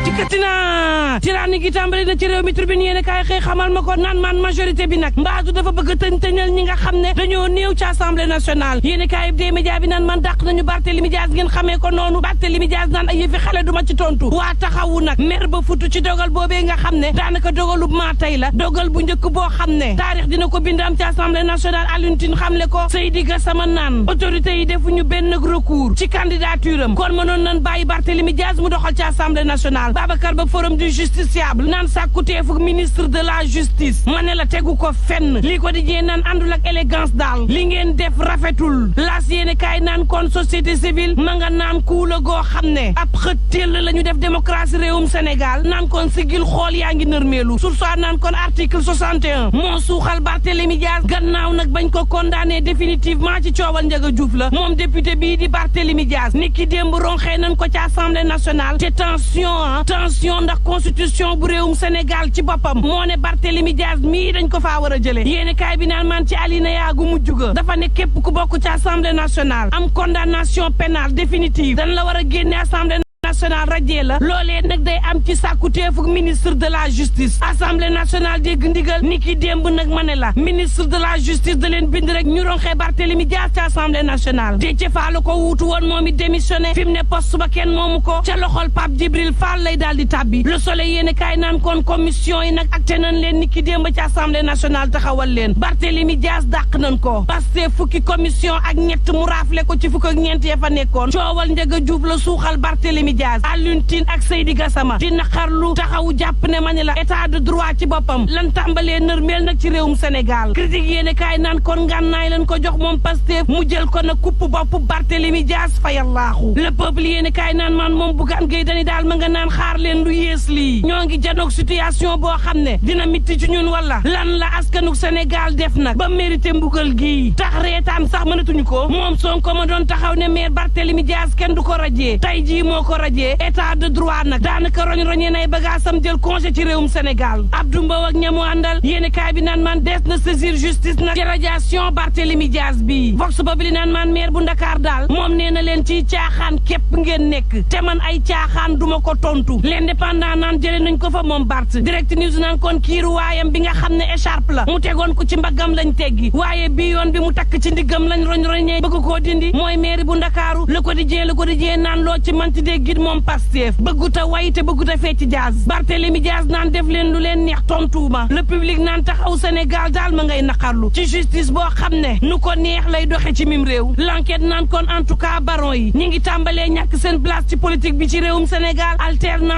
dikkatina tiraani gi tàmbali na ci réew mi tribune yéene kaay xëy xamal ma ko naan man majorité bi nag mbaadu dafa bëgg tëñ-tëñal ñi nga xam ne dañoo néew ci assemblée nationale yéene kaay des médias bi naan man dàq nañu Barthélémy Dias ngeen xamee ko noonu Barthélémy Dias naan ay yëfi xale duma ci tontu waa taxawu nag mer ba futu ci dogal boobee nga xam ne daanaka dogalub maa tey la dogal bu njëkk boo xam ne taarix dina ko bind am ci assemblée nationale Alioune Tine xamle ko Seydi Gassama naan autorité yi defuñu benn recours ci candidature am kon mënoon nan bàyyi Barthélémy Dias mu doxal ci assemblée nationale Babacar Ba forum du justiciable naan sàkkuteefu ministre de la justice ma ne la tegu ko fenn lii ko di jee naan àndul ak élégance daal li ngeen def rafetul laas yéene kaay naan kon société civile ma nga naan kuula goo xam ne ab xëttéel la ñu def démocratie réewum Sénégal naan kon sigil xool yaa ngi nërmeelu sursoir naan kon article 61 moo suuxal Barthélémy Dias gannaaw nag bañ ko condamné définitivement ci coowal Ndiaga Diouf la moom député bii di Barthélémy Dias ni ki démb ronxee nañ ko ci assemblée nationale te tension ndax constitution bu réewum Sénégal ci boppam moo ne Barthélémy Dias mii dañ ko faa war a jëlee yéeni kaay bi naan man ci alinéa gu mujj ga dafa ne képp ku bokk ci assemblée nationale am condamnation pénale définitive dañ la war a génne assemblée nationale rajee la loolee nag day am ci sàkkuteefu ministre de la justice assemblée nationale dégg ndigal ni ki démb nag ma ne la ministre de la justice da leen bind rek ñu ronxee Barthélémy Dias ci assemblée nationale Déthié Fall ko wuutu woon moom it démissionné fi mu ne poste ba kenn moomu ko ca loxol Pape Djibril Fall lay daal di tàbbi Le Soleil yéene kaay naan kon commission yi nag acté nañ leen ni ki démb ci assemblée nationale taxawal leen Barthélémy Dias dàq nañ ko parce que fukki commission ak ñett mu raafle ko ci fukk ak ñeent ya fa nekkoon coowal Ndiaga Diouf la suuxal Barthélémy Dias Alioune Tine ak Seydi Gassama di naqarlu taxawu jàpp ne ma ne la état de droit ci boppam lan tàmbalee nërmeel nag ci réewum Sénégal critique yéene kaay naan kon ngànnaay lañ ko jox moom Pastef mu jël ko nag kupp bopp Barthélémy Dias fayallaahu le peuple yéene kaay naan man moom Bougane Gueye Dany daal ma nga naan xaar leen lu yées lii ñoo ngi janoog situation boo xam ne dina mitti ci ñun wala lan la askanuk Sénégal def nag ba mérité mbugal gii tax reetaan sax mënatuñu ko moom Sonko ma doon taxaw ne maire Barthélémy Dias kenn du ko rajee tey jii moo ko rajee état de droit nag daanaka roñ-roñee nay bagaasam jël congé ci réewum Sénégal Abdou Mbow ak ñamu àndal yéeni kaay bi naan man dees na saisir justice nag ci radiation Barthélémy Dias bi Vox Populi naan man maire bu Ndakaar daal moom nee na leen ci caaxaan képp ngeen nekk te man ay caaxaan duma ko tontu l'indépendant naan jële nañ ko fa moom Bart Direct News naan kon kiiru waayam bi nga xam ne écharpe la mu tegoon ko ci mbaggam lañ teggi waaye bii yoon bi mu takk ci ndiggam lañ roñ-roñee bëgg koo dindi mooy maire bu Ndakaaru Le Quotidien naan loo ci manti dee gid moom Pastef bëgguta way te bëgguta fecc Dias Barthélémy Dias naan def leen lu leen neex tontuuma le public naan taxaw Sénégal daal ma ngay naqarlu ci justice boo xam ne nu ko neex lay doxe ci mim réew l'enquête naan kon en tout cas baron yi ñi ngi tàmbalee ñàkk seen place ci politique bi ci réewum Sénégal alternance